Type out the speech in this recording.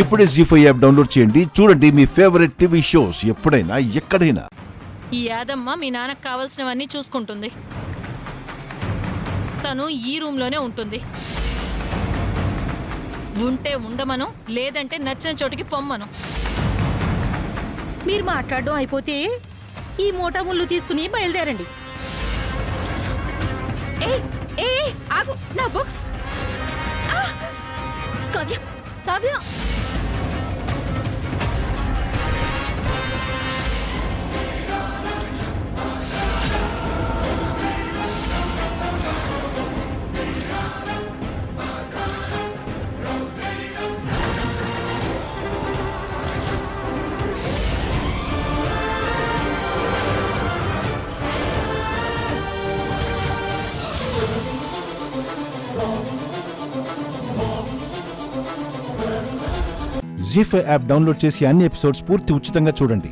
ఇప్పుడే జీ5 app download చేయండి. చూడండి మీ ఫేవరెట్ టీవీ షోస్ ఎప్పుడైనా ఎక్కడైనా. ఈ యాదమ్మ మీ నాన్నకు కావాల్సినవన్నీ చూసుకుంటుంది. తను ఈ రూమ్లోనే ఉంటుంది. ఉంటే ఉండమను, లేదంటే నచ్చిన చోటికి పొమ్మను. మీరు మాట్లాడడం అయిపోతే ఈ మూట ముళ్ళు తీసుకుని బయలుదేరండి. ఆగు, నా books. Kavya, Kavya. ZEE5 app download చేసి అన్ని ఎపిసోడ్స్ పూర్తి ఉచితంగా చూడండి.